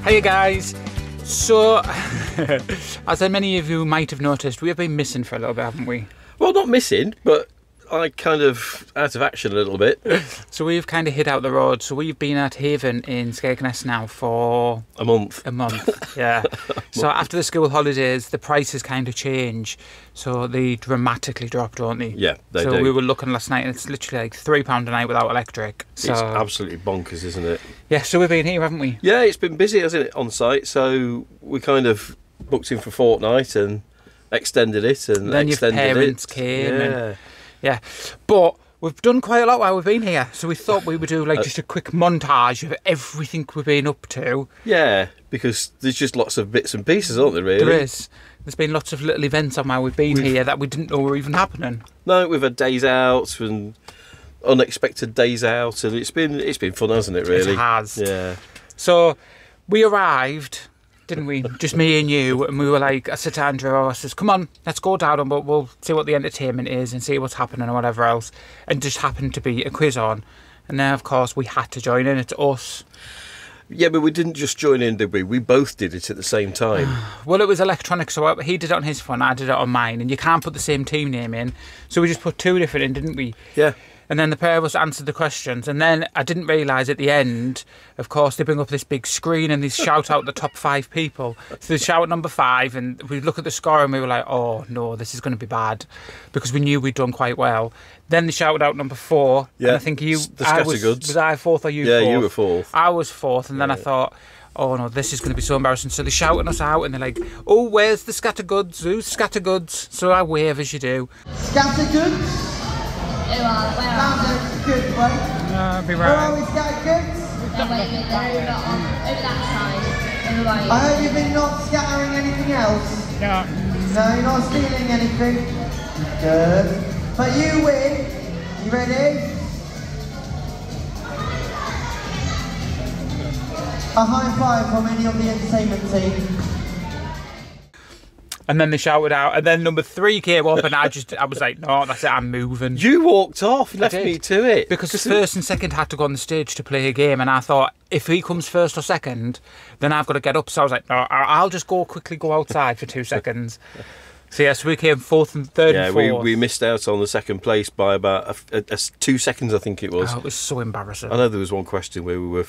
Hiya guys! So, as many of you might have noticed, we have been missing for a little bit, haven't we? Well, not missing, but I kind of out of action a little bit. So we've kind of hid out the road. So we've been at Haven in Skegness now for... A month. A month, yeah. So after the school holidays, the prices kind of change. So they dramatically drop, don't they? Yeah, they do. So we were looking last night and it's literally like £3 a night without electric. So, it's absolutely bonkers, isn't it? Yeah, so we've been here, haven't we? Yeah, it's been busy, hasn't it, on site? So we kind of booked in for a fortnight and extended it and then extended your parents it. Came yeah. and... Yeah, but we've done quite a lot while we've been here, so we thought we would do like just a quick montage of everything we've been up to. Yeah, because there's just lots of bits and pieces, aren't there, really? There is. There's been lots of little events on while we've been here that we didn't know were even happening. No, we've had days out and unexpected days out, and it's been fun, hasn't it, really? It has. Yeah. So we arrived, didn't we? Just me and you, and we were like, I said to Andrew, I says, come on, let's go down and we'll see what the entertainment is and see what's happening or whatever else. And just happened to be a quiz on. And then, of course, we had to join in. It's us. Yeah, but we didn't just join in, did we? We both did it at the same time. Well, it was electronic, so he did it on his phone, I did it on mine, and you can't put the same team name in. So we just put two different in, didn't we? Yeah. And then the pair of us answered the questions, and then I didn't realise at the end, of course, they bring up this big screen and they shout out the top 5 people. So they shout number 5, and we look at the score and we were like, oh no, this is going to be bad, because we knew we'd done quite well. Then they shouted out number 4. Yeah. And I think the Scattergoods. Was I 4th or you 4th? Yeah, you were 4th. I was 4th, and then I thought, oh no, this is going to be so embarrassing. So they're shouting us out and they're like, oh, where's the Scattergoods? Who's Scattergoods? So I wave as you do. Scattergoods? Where are good one. No, be right. Where are we, Scattergoods? Over that side. Over by you. I hope you've been not scattering anything else. No. No, you're not stealing anything. Good. But you win. You ready? A high five from any of the entertainment team. And then they shouted out, and then number 3 came up, and I was like, no, that's it, I'm moving. You walked off, left me to it. Because the first and second had to go on the stage to play a game, and I thought, if he comes first or second, then I've got to get up. So I was like, no, I'll just quickly go outside for 2 seconds. So yes, we came 4th and 3rd and 4th. Yeah, we missed out on the second place by about 2 seconds, I think it was. Oh, it was so embarrassing. I know there was one question where we were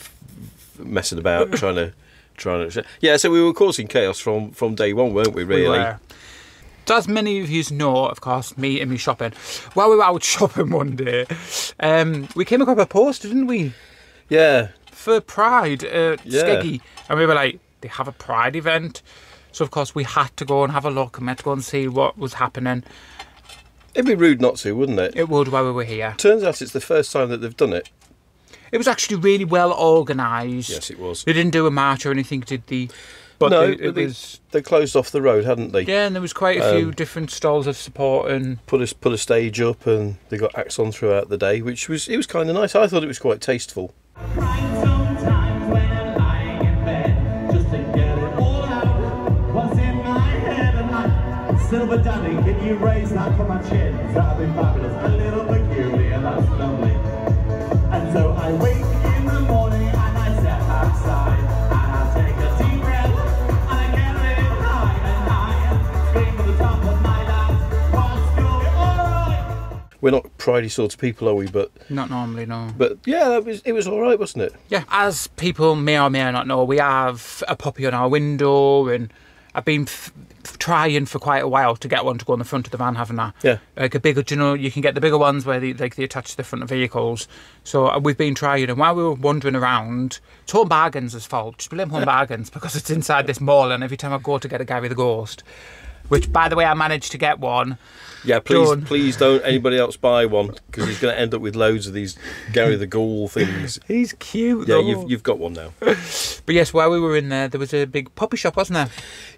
messing about, trying to... Yeah, so we were causing chaos from day one, weren't we, really? We were. So as many of you know, of course, me and me shopping, while we were out shopping one day, we came across a poster, didn't we? Yeah. For Pride Skeggy. And we were like, they have a Pride event. So, of course, we had to go and have a look and we had to go and see what was happening. It'd be rude not to, wouldn't it? It would while we were here. Turns out it's the first time that they've done it. It was actually really well organised. Yes, it was. They didn't do a march or anything, did they? But no, they they closed off the road, hadn't they? Yeah, and there was quite a few different stalls of support and put a stage up, and they got acts on throughout the day, which was kind of nice. I thought it was quite tasteful. Silver Danny, can you raise that from my chin? That'd be fabulous. A little peculiar, that's lovely. And so I wake in the morning and I step outside and I take a deep breath and I get really high and high, scream at the top of my lungs, what's going on? We're not pridey sorts of people, are we? But not normally, no. But yeah, it was all right, wasn't it? Yeah. As people may or may not know, we have a puppy on our window, and I've been trying for quite a while to get one to go on the front of the van, haven't I? Yeah. Like a bigger, you can get the bigger ones where they attach to the front of vehicles. So we've been trying, and while we were wandering around, it's Home Bargains' fault. Just blame Home Bargains, because it's inside this mall, and every time I go to get a Gary the Ghost, which, by the way, I managed to get one. Yeah, please don't anybody else buy one, because he's going to end up with loads of these Gary the Ghoul things. He's cute, yeah, though. you've got one now. But yes, while we were in there was a big puppy shop, wasn't there?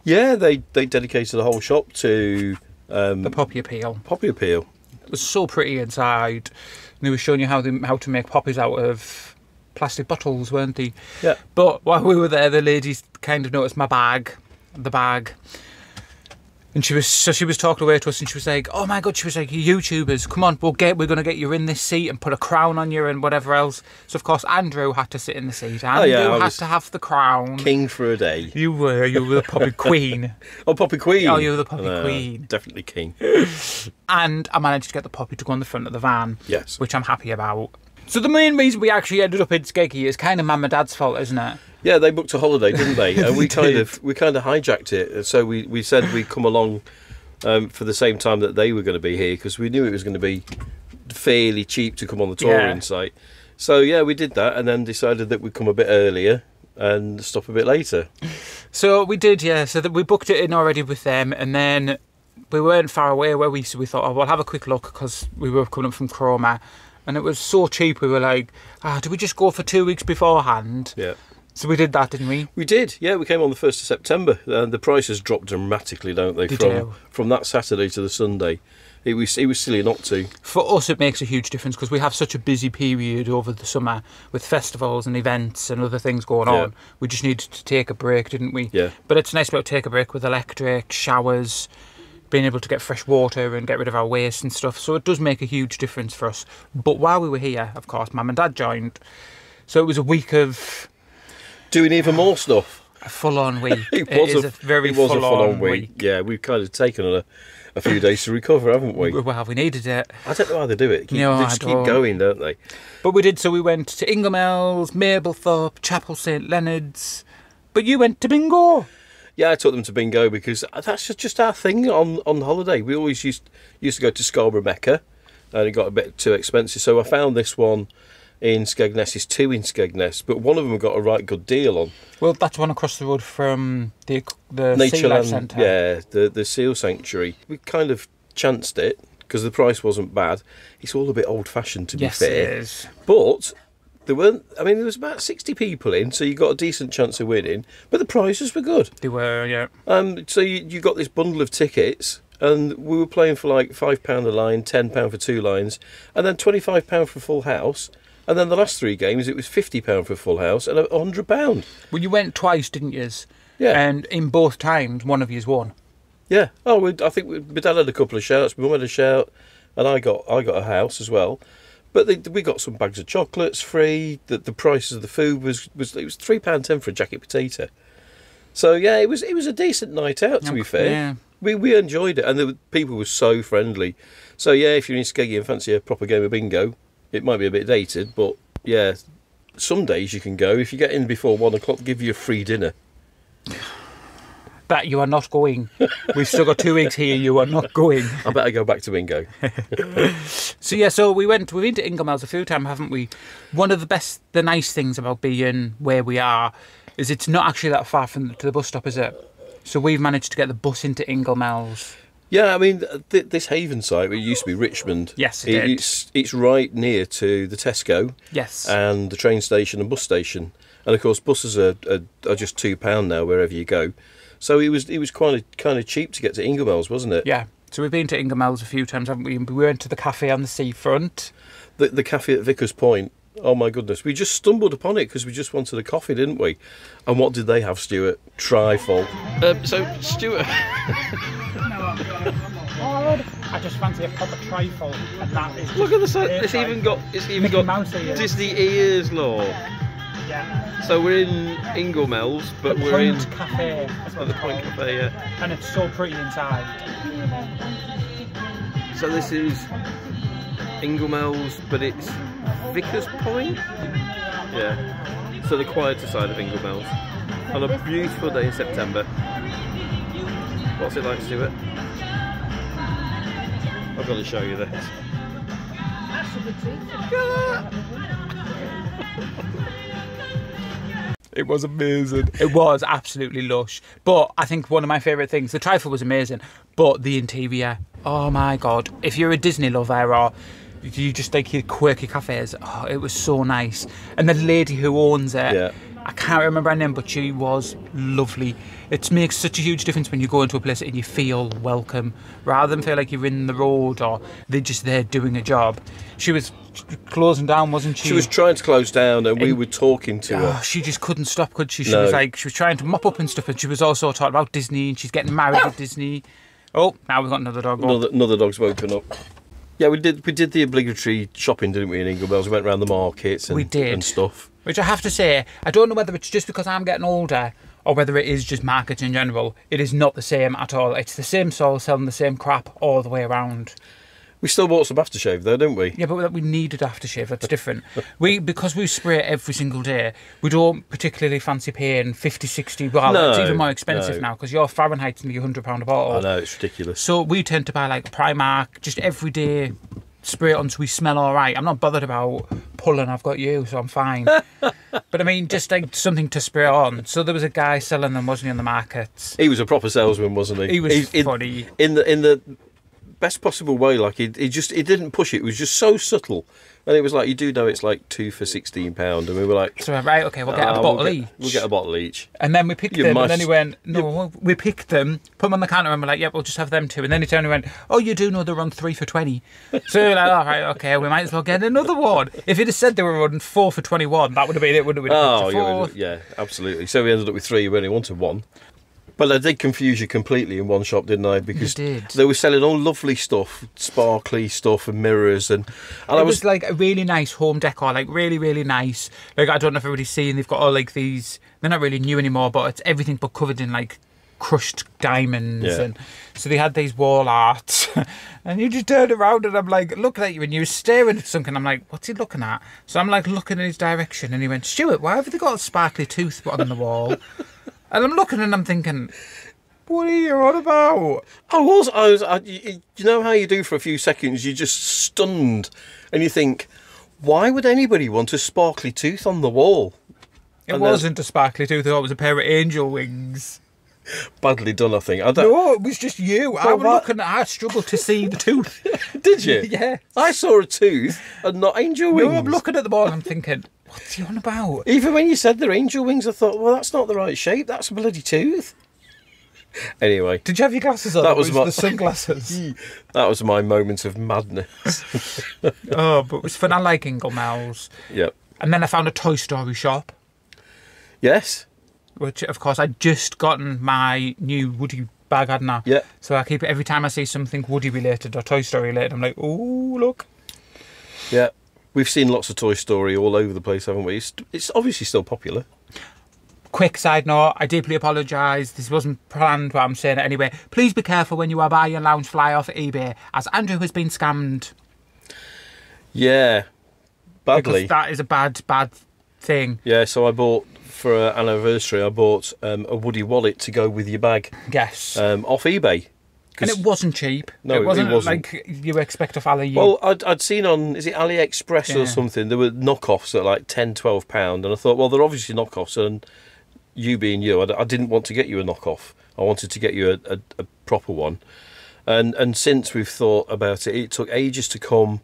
Yeah, they dedicated a whole shop to the puppy appeal. Puppy appeal. It was so pretty inside. And they were showing you how to make poppies out of plastic bottles, weren't they? Yeah. But while we were there, the ladies kind of noticed my bag, the bag. And she was talking away to us, and she was like, "Oh my God!" She was like, "You YouTubers, come on, we're going to get you in this seat and put a crown on you and whatever else." So of course Andrew had to sit in the seat. Andrew had to have the crown. King for a day. You were the Poppy Queen. Oh, Poppy Queen. Oh, you were the Poppy Queen. Definitely king. And I managed to get the Poppy to go on the front of the van. Yes. Which I'm happy about. So the main reason we actually ended up in Skeggy is kind of Mum and Dad's fault, isn't it? Yeah, they booked a holiday, didn't they? And we kind of hijacked it. So we said we'd come along for the same time that they were going to be here, because we knew it was going to be fairly cheap to come on the touring site. So yeah, we did that, and then decided that we'd come a bit earlier and stop a bit later. So we did, yeah. So that we booked it in already with them, and then we weren't far away where we thought, oh, we'll have a quick look, because we were coming up from Cromer, and it was so cheap. We were like, do we just go for 2 weeks beforehand? Yeah. So we did that, didn't we? We did, yeah. We came on the 1st of September. The prices dropped dramatically, don't they? From that Saturday to the Sunday. It was silly not to. For us, it makes a huge difference, because we have such a busy period over the summer with festivals and events and other things going on. We just needed to take a break, didn't we? Yeah. But it's nice to be able to take a break with electric, showers, being able to get fresh water and get rid of our waste and stuff. So it does make a huge difference for us. But while we were here, of course, Mum and Dad joined. So it was a week of doing even more stuff. A full-on week. It was a full-on week. Yeah, we've kind of taken a few days to recover, haven't we? Well, we needed it. I don't know how they do it. They just keep going, don't they? But we did. So we went to Ingoldmells, Mablethorpe, Chapel St Leonards. But you went to Bingo. Yeah, I took them to Bingo because that's just our thing on holiday. We always used to go to Scarborough Mecca, and it got a bit too expensive. So I found this one in Skegness. It's 2 in Skegness, but one of them got a right good deal on. Well, that's one across the road from the Sea Life Centre. Yeah, the seal sanctuary. We kind of chanced it because the price wasn't bad. It's all a bit old-fashioned, to be fair. It is. But there was about 60 people in, so you got a decent chance of winning. But the prizes were good. They were, yeah. So you got this bundle of tickets, and we were playing for like £5 a line, £10 for 2 lines, and then £25 for full house. And then the last 3 games, it was £50 for a full house and £100. Well, you went twice, didn't you? Yeah. And in both times, one of you's won. Yeah. Oh, I think my dad had a couple of shouts, my mum had a shout, and I got a house as well. But we got some bags of chocolates free. The prices of the food was £3.10 for a jacket potato. So yeah, it was a decent night out, to be fair. Yeah. We enjoyed it, and the people were so friendly. So yeah, if you're in Skeggy and fancy a proper game of bingo, it might be a bit dated, but yeah, some days you can go. If you get in before 1 o'clock, they'll give you a free dinner. But you are not going. We've still got 2 weeks here. You are not going. I better go back to bingo. So we've been to Ingoldmells a few times, haven't we? One of the nice things about being where we are is it's not actually that far to the bus stop, is it? So we've managed to get the bus into Ingoldmells. Yeah, I mean, this Haven site, it used to be Richmond. Yes, it did. It's right near to the Tesco. Yes. And the train station and bus station. And of course, buses are just £2 now wherever you go. So it was kind of cheap to get to Ingoldmells, wasn't it? Yeah. So we've been to Ingoldmells a few times, haven't we? We went to the cafe on the seafront. The cafe at Vickers Point. Oh my goodness, we just stumbled upon it because we just wanted a coffee, didn't we? And what did they have, Stuart? Trifle. So Stuart. I just fancy a proper trifle, and that is. Look at the side. It's even got Disney ears, look. Yeah. So we're in Ingoldmells, but we're in Cafe. the Point Cafe, yeah. And it's so pretty inside. So this is Ingoldmells, but it's Vickers Point. Yeah. So the quieter side of Ingoldmells on a beautiful day in September. What's it like, Stuart? I've got to show you this. It was amazing. It was absolutely lush. But I think one of my favourite things, the trifle was amazing, but the interior, oh my God. If you're a Disney lover or you just like your quirky cafes, oh, it was so nice. And the lady who owns it, Yeah. I can't remember her name, but she was lovely. It makes such a huge difference when you go into a place and you feel welcome, rather than feel like you're in the road or they're just there doing a job. She was closing down, wasn't she? She was trying to close down, and we were talking to her. She just couldn't stop, could she? She No. was trying to mop up and stuff, and she was also talking about Disney, and she's getting married at Disney. Oh, now we've got another dog. Another dog's woken up. Yeah, we did the obligatory shopping, didn't we, in Ingoldmells? We went around the markets and stuff. Which I have to say, I don't know whether it's just because I'm getting older or whether it is just markets in general. It is not the same at all. It's the same stall selling the same crap all the way around. We still bought some aftershave though, didn't we? Yeah, but we needed aftershave. That's different. Because we spray it every single day, we don't particularly fancy paying 50, 60. Well, No, it's even more expensive now because your Fahrenheit's nearly £100 a bottle. I know, it's ridiculous. So we tend to buy like Primark, just everyday spray it until we smell all right. I'm not bothered about pulling. I've got you, so I'm fine. But I mean, just like something to spray on. So there was a guy selling them, wasn't he, on the markets? He was a proper salesman, wasn't he? He was funny. In the best possible way. Like he didn't push it. It was just so subtle, and it was like, you do know it's like 2 for £16, and we were like, so right, okay, we'll get a bottle each. We'll get a bottle each. And then we picked them, and then he went, no, we picked them, put them on the counter, and we're like, yeah, we'll just have them too. And then he turned and went, oh, you do know they're on 3 for 20. So we're like, all right, okay, we might as well get another one. If he'd have said they were on 4 for 21, that would have been it, wouldn't it? Oh, yeah, absolutely. So we ended up with 3. We only wanted 1. But I did confuse you completely in one shop, didn't I? Because they were selling all lovely stuff, sparkly stuff and mirrors. And it was like a really nice home decor, like really, really nice. Like, I don't know if everybody's seen, they've got all like these, they're not really new anymore, but it's everything but covered in like crushed diamonds. Yeah. And so they had these wall arts. And you just turned around and I'm like, looking at you, and you were staring at something. I'm like, what's he looking at? So I'm like looking in his direction, and he went, Stuart, why have they got a sparkly tooth on the wall? And I'm looking and I'm thinking, what are you on about? You know how you do for a few seconds, you're just stunned, and you think, why would anybody want a sparkly tooth on the wall? It wasn't a sparkly tooth, it was a pair of angel wings. Badly done, I think. No, it was just you. I struggled to see the tooth. Did you? Yeah. I saw a tooth and not angel wings. No, I'm looking at the ball and I'm thinking, what's he on about? Even when you said they're angel wings, I thought, well, that's not the right shape. That's a bloody tooth. Anyway. Did you have your glasses on? That was the sunglasses. That was my moment of madness. Oh, but it was fun. I like Ingoldmells. Yep. And then I found a Toy Story shop. Yes. Which, of course, I'd just gotten my new Woody bag, hadn't I? Yeah. So I keep it every time I see something Woody related or Toy Story related. I'm like, oh, look. Yeah. We've seen lots of Toy Story all over the place, haven't we? It's obviously still popular. Quick side note, I deeply apologise. This wasn't planned, but I'm saying it anyway. Please be careful when you are buying Loungefly off eBay, as Andrew has been scammed. Yeah. Badly. Because that is a bad thing. Yeah, so I bought, for an anniversary, I bought a Woody wallet to go with your bag. Yes. Off eBay. And it wasn't cheap. No, it wasn't. Like you expect off Ali. Well, I'd seen on, is it AliExpress or something, there were knockoffs at like £10, £12, and I thought, well, they're obviously knockoffs, and you being you, I didn't want to get you a knockoff. I wanted to get you a proper one. And since we've thought about it, it took ages to come,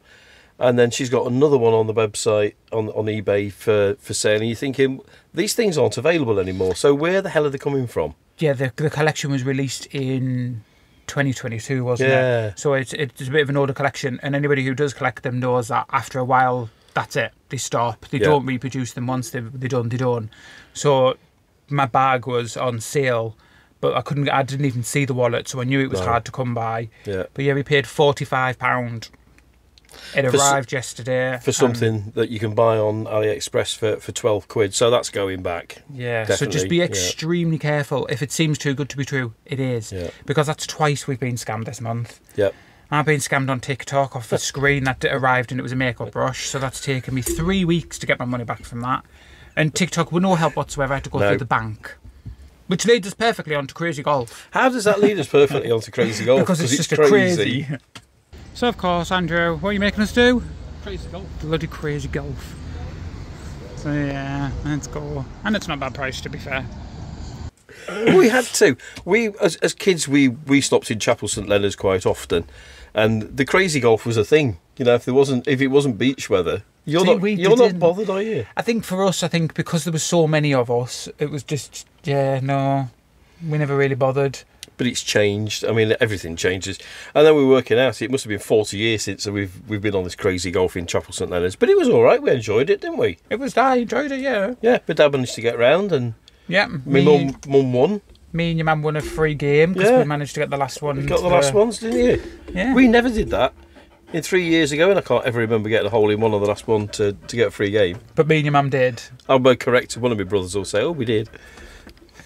and then she's got another one on the website, on eBay for sale, and you're thinking, these things aren't available anymore, so where the hell are they coming from? Yeah, the collection was released in 2022, wasn't it? So it's a bit of an older collection, and anybody who does collect them knows that after a while, that's it. They stop. They don't reproduce them once they're done. They don't. So my bag was on sale, but I didn't even see the wallet, so I knew it was hard to come by. Yeah. But yeah, we paid £45. It arrived yesterday. For something that you can buy on AliExpress for £12, so that's going back. Yeah, definitely. So just be extremely careful. If it seems too good to be true, it is. Yeah. Because that's twice we've been scammed this month. Yep. I've been scammed on TikTok off a screen that arrived and it was a makeup brush, so that's taken me 3 weeks to get my money back from that. And TikTok were no help whatsoever. I had to go through the bank. Which leads us perfectly onto Crazy Golf. How does that lead us perfectly onto Crazy Golf? Because it's just crazy. So, of course, Andrew, what are you making us do? Crazy Golf. Bloody Crazy Golf. So, yeah, let's go. And it's not a bad price, to be fair. We had to. We, as kids, we stopped in Chapel St Leonards quite often, and the Crazy Golf was a thing. You know, if it wasn't beach weather, you're not bothered, are you? I think for us, because there were so many of us, it was just we never really bothered. But it's changed. I mean, everything changes. And then we're working out. It must have been 40 years since we've been on this Crazy Golf in Chapel St Leonards. But it was all right. We enjoyed it, didn't we? I enjoyed it, yeah. Yeah, but Dad managed to get round, and yeah, my mum won. me and your mum won a free game because we managed to get the last one. You got the last ones, didn't you? Yeah. We never did that. In 3 years ago, and I can't ever remember getting a hole in one on the last one to get a free game. But me and your mum did. I'll be corrected. One of my brothers will say, "Oh, we did."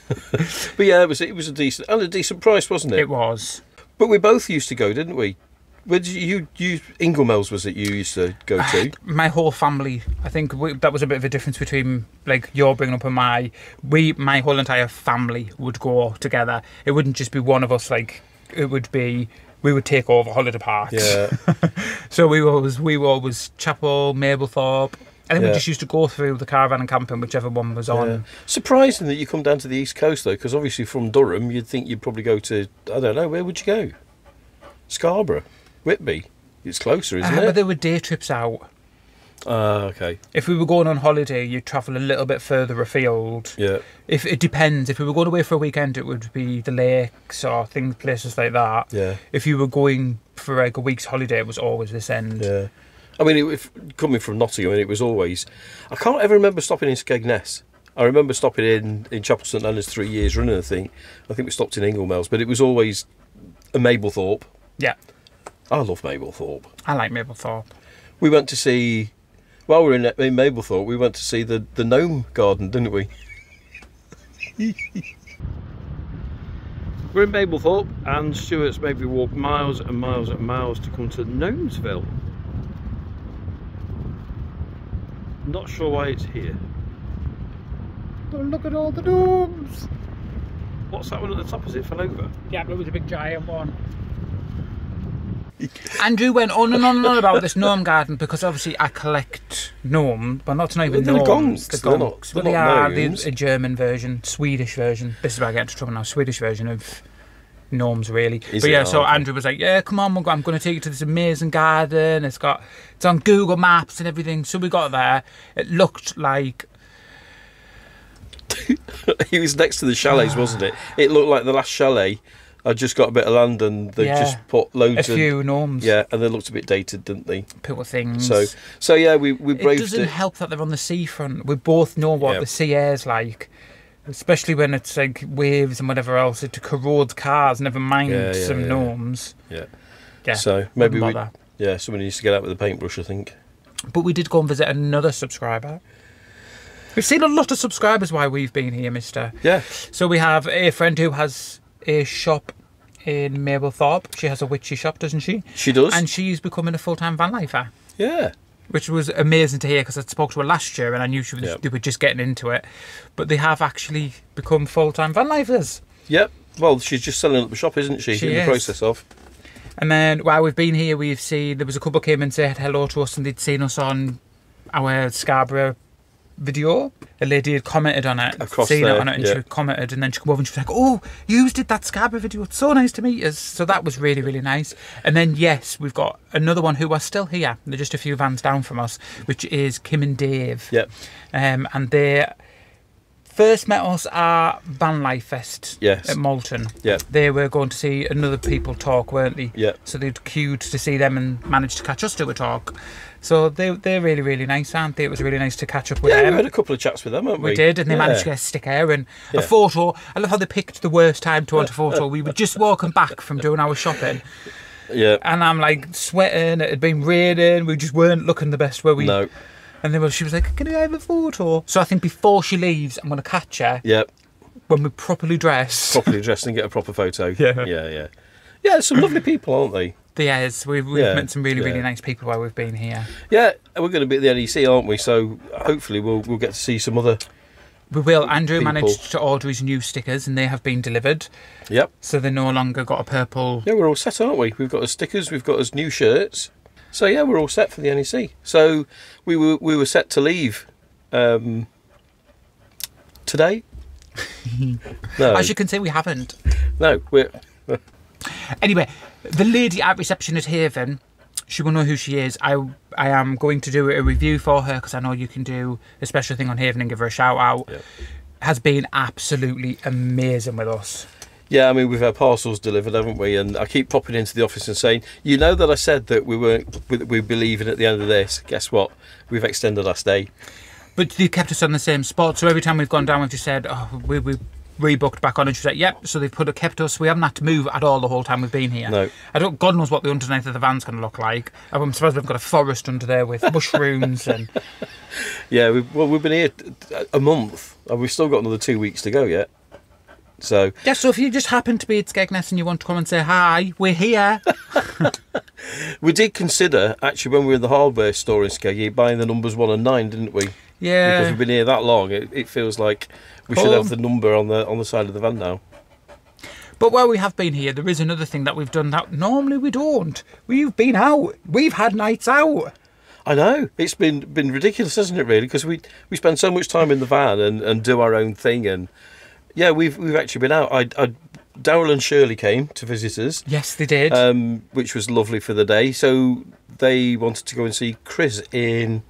But yeah, it was a decent price, wasn't it? It was. But we both used to go, didn't we? Where did you Ingoldmells was it you used to go to? My whole family. I think that was a bit of a difference between like your bringing up and my whole entire family would go together. It wouldn't just be one of us. Like it would be. We would take over holiday parks. Yeah. So we were always Chapel, Mablethorpe. I think we just used to go through the caravan and camping, whichever one was on. Yeah. Surprising that you come down to the East Coast, though, because obviously from Durham, you'd think you'd probably go to, I don't know, where would you go? Scarborough, Whitby. It's closer, isn't it? But there were day trips out. Okay. If we were going on holiday, you'd travel a little bit further afield. Yeah. If it depends. If we were going away for a weekend, it would be the lakes or places like that. Yeah. If you were going for like a week's holiday, it was always this end. Yeah. I mean, coming from Nottingham, it was always... I can't ever remember stopping in Skegness. I remember stopping in Chapel St Leonards 3 years running, I think. I think we stopped in Ingoldmells, but it was always a Mablethorpe. Yeah. I love Mablethorpe. I like Mablethorpe. We went to see... While we were in Mablethorpe, we went to see the gnome garden, didn't we? We're in Mablethorpe, and Stuart's made me walk miles and miles and miles to come to Gnomesville. Not sure why it's here. Oh, look at all the gnomes! What's that one at the top? Is it fell over? Yeah, but it was a big giant one. Andrew went on and on and on about this gnome garden because obviously I collect gnomes, but not even Well, gnomes. The They're gonks. But they are a German version, Swedish version. This is where I get into trouble now. Swedish version of gnomes, really. But yeah, so Andrew was like, "Yeah, come on, I'm going to take you to this amazing garden. It's on Google Maps and everything." So we got there. It looked like. He was next to the chalets, wasn't it? It looked like the last chalet. I just got a bit of land and they just put loads a few gnomes. Yeah, and they looked a bit dated, didn't they? Poor things. So yeah, we braved it. It doesn't help that they're on the seafront. We both know what the sea air's like, especially when it's like waves and whatever else. It corrodes cars. Never mind some gnomes. Yeah. Yeah. So maybe somebody needs to get out with a paintbrush, I think. But we did go and visit another subscriber. We've seen a lot of subscribers while we've been here, mister. Yeah. So we have a friend who has a shop in Mablethorpe. She has a witchy shop, doesn't she? She does. And she's becoming a full-time van lifer. Yeah. Which was amazing to hear because I spoke to her last year and I knew they were just getting into it. But they have actually become full-time van lifers. Yep. Well, she's just selling up the shop, isn't she? In the process of. And then while we've been here, we've seen there was a couple came and said hello to us and they'd seen us on our Scarborough video. A lady had commented on it, seen it on it, and she commented, and then she came over and she was like, "Oh, you did that Scarborough video. It's so nice to meet us." So that was really, really nice. And then yes, we've got another one who are still here. They're just a few vans down from us, which is Kim and Dave. Yep. And they first met us at Vanlife Fest at Malton. Yeah. They were going to see another people talk, weren't they? Yeah. So they'd queued to see them and managed to catch us to a talk. So they're really, really nice, aren't they? It was really nice to catch up with them. Yeah, we had a couple of chats with them, haven't we? We did, and they managed to get a sticker and a photo. I love how they picked the worst time to want a photo. We were just walking back from doing our shopping. Yeah. And I'm like sweating, it had been raining, we just weren't looking the best, were we? No. And then she was like, "Can I have a photo?" So I think before she leaves, I'm going to catch her. Yep. When we're properly dressed. Properly dressed and get a proper photo. Yeah. Yeah, yeah, some lovely people, aren't they? Yes, we've met some really, really nice people while we've been here. Yeah, we're going to be at the NEC, aren't we? So hopefully we'll get to see some other. We will. Andrew managed to order his new stickers, and they have been delivered. Yep. So they no longer got a purple. Yeah, we're all set, aren't we? We've got our stickers, we've got our new shirts. So yeah, we're all set for the NEC. So we were set to leave today. No. As you can see, we haven't. No, we're. Anyway, the lady at reception at Haven, she will know who she is. I am going to do a review for her because I know you can do a special thing on Haven and give her a shout out. Yep. Has been absolutely amazing with us. Yeah, I mean, we've had parcels delivered, haven't we? And I keep popping into the office and saying, you know that I said that we'd be leaving at the end of this. Guess what? We've extended our stay. But they kept us on the same spot, so every time we've gone down, we've just said, "Oh, rebooked back on, and she was like, yep, so they've kept us. We haven't had to move at all the whole time we've been here. No. God knows what the underneath of the van's going to look like. I'm surprised we've got a forest under there with mushrooms and... Yeah, we've been here a month, and we've still got another 2 weeks to go yet. So yeah, so if you just happen to be at Skegness and you want to come and say hi, we're here. we did consider, actually, when we were in the hardware store in Skeggy, buying the numbers 1 and 9, didn't we? Yeah. Because we've been here that long, it feels like we should have the number on the side of the van now. But while we have been here, there is another thing that we've done that normally we don't. We've been out. We've had nights out. I know. It's been ridiculous, hasn't it, really? Because we spend so much time in the van and do our own thing. And yeah, we've actually been out. Daryl and Shirley came to visit us. Yes, they did. Which was lovely for the day. So they wanted to go and see Chris in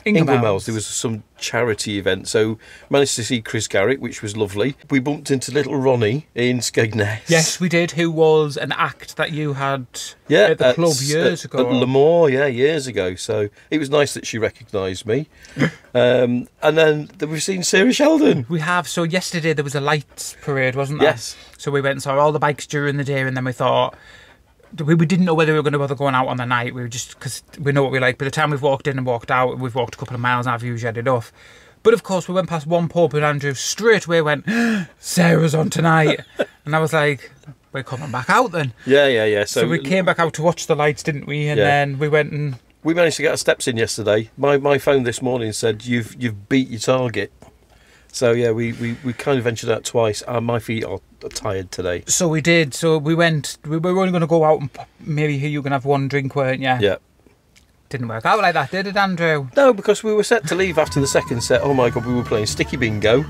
Ingoldmells. There was some charity event, so managed to see Chris Garrick, which was lovely. We bumped into little Ronnie in Skegness. Yes, we did, who was an act that you had at the club years ago. At Lemoore, years ago. So it was nice that she recognised me. And then we've seen Sarah Sheldon. We have. So yesterday there was a lights parade, wasn't there? Yes. So we went and saw all the bikes during the day, and then we thought... We didn't know whether we were going to bother going out on the night. We were just, because we know what we like. By the time we've walked in and walked out, we've walked a couple of miles and our view's had enough. But of course, we went past one pub and Andrew straight away went, Sarah's on tonight. And I was like, we're coming back out then. Yeah. So we came back out to watch the lights, didn't we? And then we went and... We managed to get our steps in yesterday. My phone this morning said, you've beat your target. So yeah, we kind of ventured out twice. My feet are tired today. So we did. So we went. We were only going to go out and maybe you were going to have one drink, weren't you? Yeah. Didn't work out like that, did it, Andrew? No, because we were set to leave after the second set. Oh my God, we were playing Sticky Bingo. We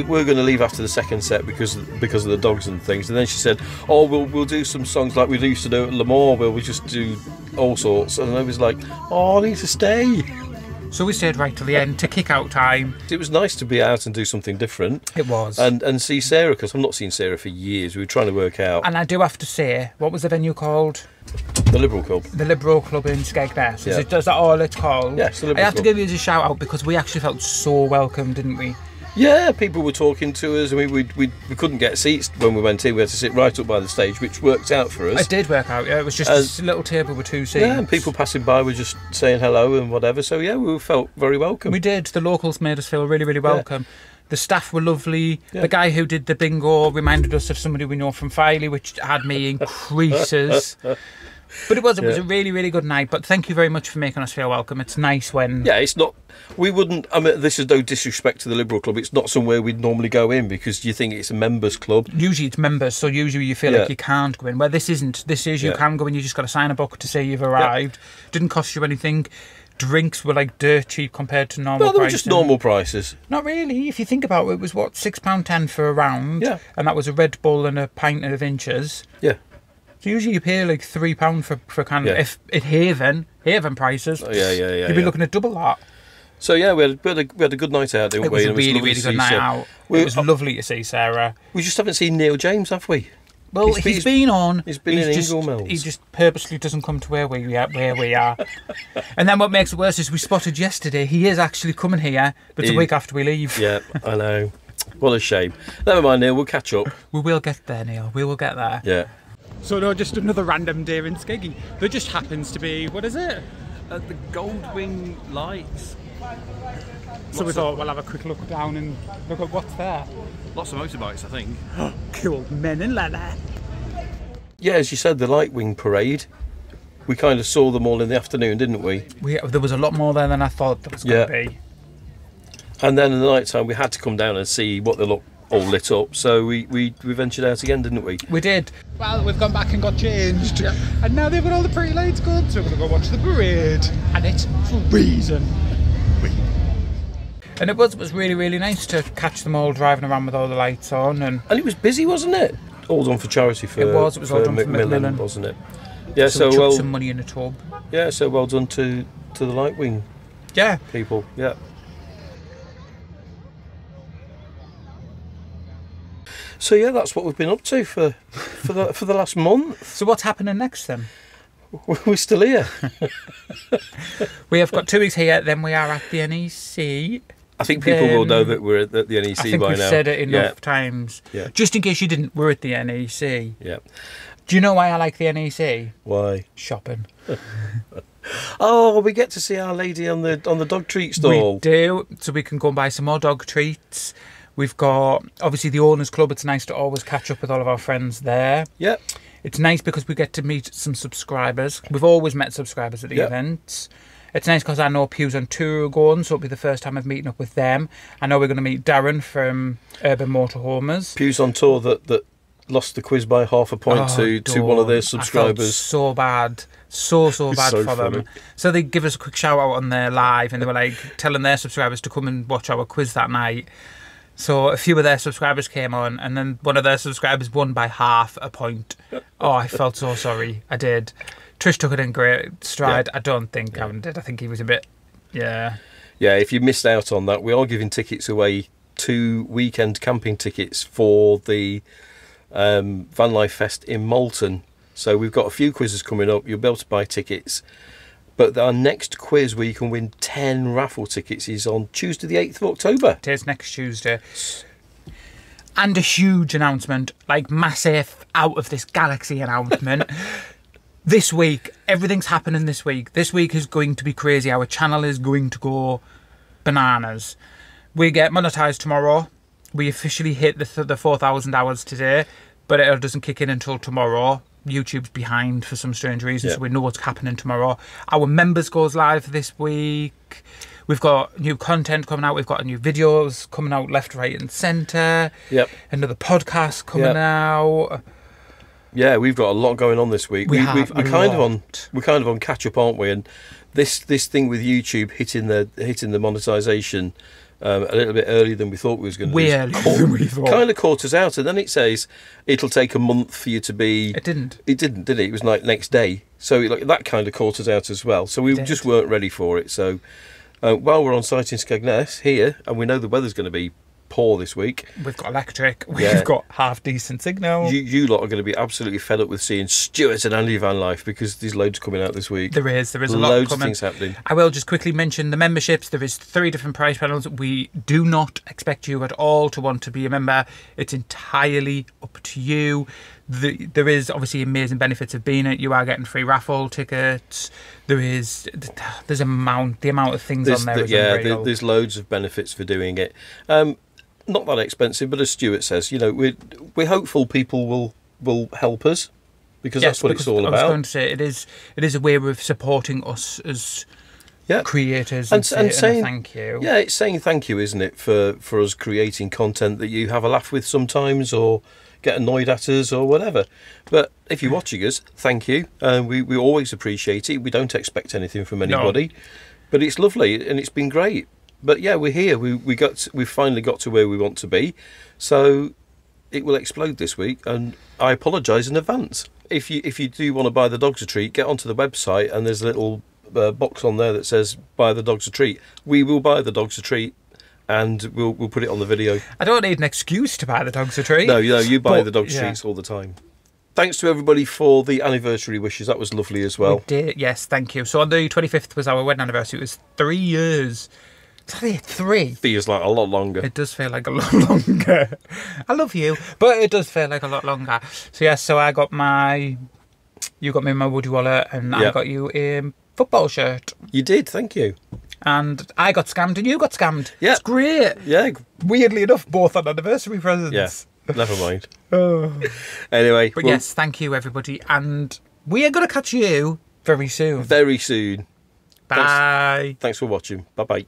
were going to leave after the second set because of the dogs and things. And then she said, "Oh, we'll do some songs like we used to do at Lemoore, where we just do all sorts." And I was like, "Oh, I need to stay." So we stayed right till the end to kick out time. It was nice to be out and do something different. It was. And see Sarah, because I've not seen Sarah for years. We were trying to work out. And I do have to say, what was the venue called? The Liberal Club. The Liberal Club in Skegness. Yeah. Is that all it's called? Yes, the Liberal I have Club. to give you a shout out because we actually felt so welcome, didn't we? Yeah, people were talking to us. I mean, we couldn't get seats when we went in. We had to sit right up by the stage, which worked out for us. It did work out, yeah. It was just a little table with 2 seats. Yeah, and people passing by were just saying hello and whatever. So yeah, we felt very welcome. We did. The locals made us feel really, really welcome. Yeah. The staff were lovely. Yeah. The guy who did the bingo reminded us of somebody we know from Filey, which had me in creases. But it was a really, really good night. But thank you very much for making us feel welcome. It's nice when... Yeah, it's not... We wouldn't... I mean, this is no disrespect to the Liberal Club. It's not somewhere we'd normally go in because you think it's a members' club. Usually it's members, so usually you feel like you can't go in. Where this isn't. This is you can go in. You just got to sign a book to say you've arrived. Didn't cost you anything. Drinks were like dirt cheap compared to normal prices. No, they were just normal prices. Not really. If you think about it, it was, what, £6.10 for a round? Yeah. And that was a Red Bull and a pint of inches. Yeah. So usually you pay like £3 for a can. If at Haven prices, you'd be looking at double that. So yeah, we had a good night out, didn't we? It was a really, really good night out. It was lovely to see Sarah. We just haven't seen Neil James, have we? Well, he's been on. He's been in Ingoldmells. He just purposely doesn't come to where we are. And then what makes it worse is we spotted yesterday. He is actually coming here, but it's a week after we leave. Yeah, I know. What a shame. Never mind, Neil. We'll catch up. We will get there, Neil. We will get there. Yeah. So no, just another random day in Skeggy. There just happens to be, what is it? At the Goldwing lights. So we thought we'll have a quick look down and look at what's there. Lots of motorbikes, I think. Cool, men in leather. Yeah, as you said, the Goldwing Parade. We kind of saw them all in the afternoon, didn't we? There was a lot more there than I thought there was going to be. And then in the night time, we had to come down and see what they look all lit up. So we ventured out again, didn't we? We did. Well, we've gone back and got changed. Yeah. And now they've got all the pretty lights good, so we're going to go watch the parade. And it's freezing. And it was really, really nice to catch them all driving around with all the lights on. And it was busy, wasn't it? All done for charity for It was all done for Macmillan, wasn't it? Yeah, so we chucked some money in a tub. Yeah, so well done to the Goldwing people. Yeah. So yeah, that's what we've been up to for the last month. So what's happening next then? We're still here. We have got 2 weeks here, then we are at the NEC. I think people will know that we're at the NEC I think by we've now. said it enough times. Yeah. Just in case you didn't, we're at the NEC. Yeah. Do you know why I like the NEC? Why? Shopping. Oh, we get to see Our Lady on the dog treat stall. We do, so we can go and buy some more dog treats. We've got, obviously, the Owners Club. It's nice to always catch up with all of our friends there. Yep. It's nice because we get to meet some subscribers. We've always met subscribers at the events. It's nice because I know Pew's on tour going, so it'll be the first time of meeting up with them. I know we're going to meet Darren from Urban Motorhomers. Pew's on tour that lost the quiz by half a point to one of their subscribers. I felt so bad. So bad so for funny. them. So they give us a quick shout out on their live, and they were like telling their subscribers to come and watch our quiz that night. So a few of their subscribers came on, and then one of their subscribers won by half a point. Oh, I felt so sorry. I did. Trish took it in great stride. I don't think Gavin did. I think he was a bit, Yeah, if you missed out on that, we are giving tickets away, 2 weekend camping tickets for the Van Life Fest in Malton. So we've got a few quizzes coming up. You'll be able to buy tickets. But our next quiz where you can win 10 raffle tickets is on Tuesday the 8th of October. it is next Tuesday. And a huge announcement, like massive, out of this galaxy announcement. This week, everything's happening this week. This week is going to be crazy. Our channel is going to go bananas. We get monetized tomorrow. We officially hit the 4,000 hours today, but it doesn't kick in until tomorrow. YouTube's behind for some strange reason, so we know what's happening tomorrow. Our members goes live this week. We've got new content coming out. We've got new videos coming out left, right, and centre. Yep. Another podcast coming out. Yeah, we've got a lot going on this week. We're kind of on catch up, aren't we? And this thing with YouTube hitting the monetization a little bit earlier than we thought we was going to. Way earlier than we thought. Kind of caught us out, and then it says it'll take a month for you to be. It didn't. It didn't, did it? It was like next day. So that kind of caught us out as well. So we just weren't ready for it. So while we're on site in Skegness here, and we know the weather's going to be poor this week. We've got electric. We've got half decent signal. You lot are going to be absolutely fed up with seeing Stuart and Andy Vanlife because there's loads coming out this week. There is a lot loads coming. of things happening. I will just quickly mention the memberships. There is 3 different price panels. We do not expect you at all to want to be a member. It's entirely up to you. There is obviously amazing benefits of being it. You are getting free raffle tickets. There's the amount of things on there. There's loads of benefits for doing it. Not that expensive, but as Stuart says, we're hopeful people will help us because that's what it's all about. I was going to say it is a way of supporting us as creators and saying thank you. Yeah, it's saying thank you, isn't it, for us creating content that you have a laugh with sometimes or get annoyed at us or whatever. But if you're watching us, thank you. We always appreciate it. We don't expect anything from anybody, but it's lovely and it's been great. But yeah, we're here. We've finally got to where we want to be. So it will explode this week, and I apologise in advance. If you do want to buy the dogs a treat, get onto the website, and there's a little box on there that says "Buy the dogs a treat." We will buy the dogs a treat, and we'll put it on the video. I don't need an excuse to buy the dogs a treat. No, you buy the dogs treats all the time. Thanks to everybody for the anniversary wishes. That was lovely as well. We did, yes, thank you. So on the 25th was our wedding anniversary. It was 3 years. Is that it? 3? Feels like a lot longer. It does feel like a lot longer. I love you, but it does feel like a lot longer. So yes, so you got me my Woody wallet, and I got you a football shirt. You did, thank you. And I got scammed, and you got scammed. Yeah, it's great. Yeah, weirdly enough, both on anniversary presents. Yeah, never mind. Anyway, but yes, thank you everybody, and we are going to catch you very soon. Very soon. Bye. Thanks for watching. Bye-bye.